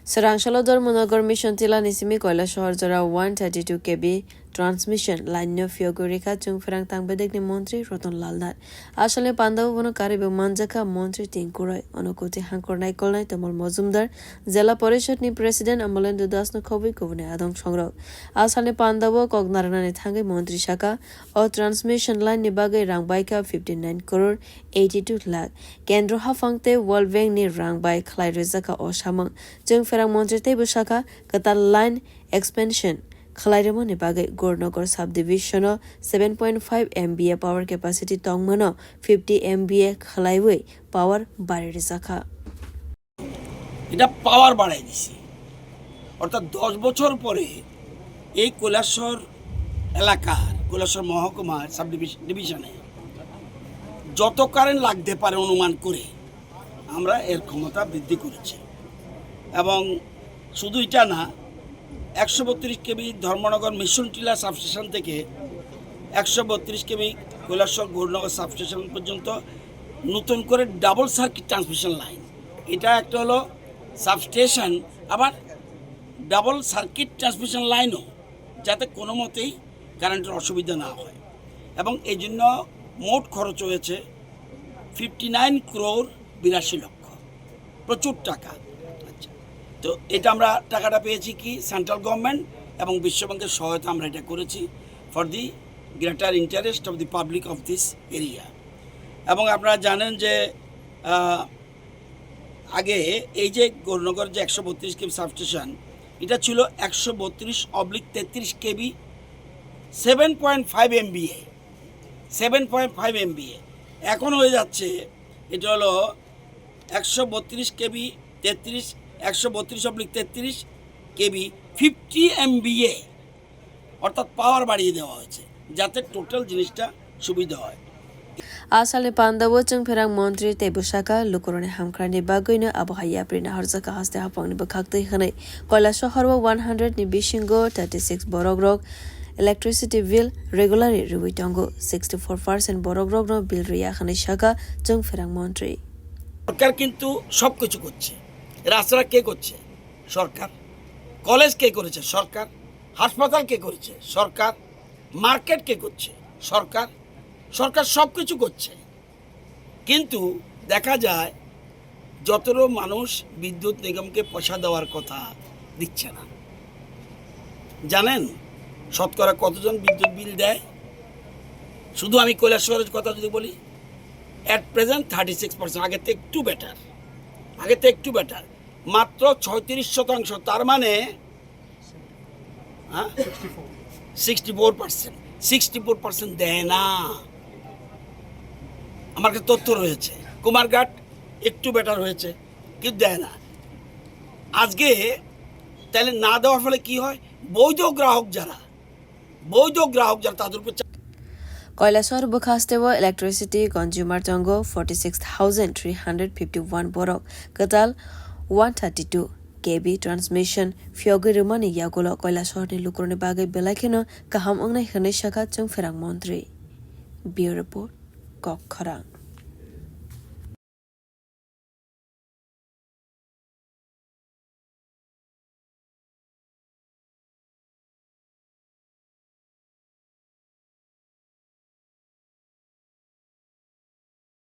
Sarangshala Dharmanagar Mission Tila Nisimi Kailasahar Jara 132 kb transmission line no phiyogwi rikha chung ferang tang bedekni Montri Roton Lalnat. Asale Pandav bono karibe manjaka Montri Tinkurai Onokoti Hankornai Kolnai Tamal Mozumdar Zela Porishad ni President Amolendu Das no Kobi Kovne Adong Songrok. Asale Pandavo Kognarana Thangai Montri Shaka or transmission line ni bagai rang baika 59 crore 82 lakh. Kendro Hafangte World Bank ni rang bai Khlai Rezaka o Shamang chung ferang Montri Tebu Shaka Katal line expansion Khalairemo ni bagai Gornogar subdivision 7.5 MVA power capacity tongmano 50 MVA Khalaiwe power bari rizakha. এটা পাওয়ার বাড়াই দিছি অর্থাৎ 10 বছর পরে এই কৈলাসহর এলাকার কৈলাসহর মহকুমার sub ডিভিশনে যত কারেন্ট লাগতে পারে অনুমান করে আমরা এর ক্ষমতা বৃদ্ধি করেছি এবং শুধু এটা না 132 কেবি ধর্মনগর মিশন টিলা সাবস্টেশন থেকে 132 কেবি কৈলাসহর গৌরনগর সাবস্টেশন পর্যন্ত নতুন করে ডাবল সার্কিট ট্রান্সমিশন লাইন এটা একটা হলো সাবস্টেশন আবার ডাবল সার্কিট ট্রান্সমিশন লাইনও যাতে কোনো মতেই কারেন্টের অসুবিধা না হয় এবং এই জন্য মোট খরচ হয়েছে 59 ক্রোর 82 লক্ষ প্রচুর টাকা। আচ্ছা, তো এটা আমরা টাকাটা পেয়েছি কি সেন্ট্রাল গভর্নমেন্ট এবং বিশ্বব্যাংকের সহায়তা আমরা এটা করেছি for the greater interest of the public of this area. এবং আপনারা জানেন যে আগে এই যে গৌরনগর যে 132 কেবি সাবস্টেশন এটা ছিল 132/33 কেবি 7.5 MVA 7.5 MVA এখন হয়ে যাচ্ছে এটা হলো 132 কেবি 132/33 কেবি 50 MVA অর্থাৎ পাওয়ার বাড়িয়ে দেওয়া হয়েছে যাতে টোটাল জিনিসটা সুবিধা হয়। Asale Pandavo chung ferang Montri Tebusaka Lukurone Hamkrani Bagoino Abuhaya Prina Harzaka Haste Hapang ni Bakakti Hane Kailasahar 100 ni Bishingo 36 Borogrog electricity bill regularly Rubitongo 64% Borogrog no bill Ria Hane Shaka chung ferang Montri সরকার কিন্তু সব কিছু করছে রাস্তা কে করছে সরকার college কে করেছে সরকার হাসপাতাল কে করেছে সরকার market কে করছে সরকার সরকার সব কিছু করছে কিন্তু দেখা যায় যতটা মানুষ বিদ্যুৎ নিগমকে পয়সা দেওয়ার কথা দিচ্ছে না জানেন শতকরা কতজন বিদ্যুৎ বিল দেয় শুধু আমি কৈলাসহরের কথা যদি বলি at present 36% আগেতে একটু বেটার মাত্র 36% তার মানে 64% দেয় না আমার কাছে তথ্য রয়েছে কুমারঘাট একটু বেটার হয়েছে কিন্তু দেয় না আজকে তাহলে না দেওয়ার ফলে কি হয় বৈধ গ্রাহক যারা তাদের উপর Kailasahar Bukhastewa electricity consumer tongo 46,351 borok katal 132 kb transmission phiyogwi rumani yagulo Kailasahar ni lukurone bagai belaikeno kaham ongnai hane shaka chung ferang Montri. Bureau report Kok Kharang.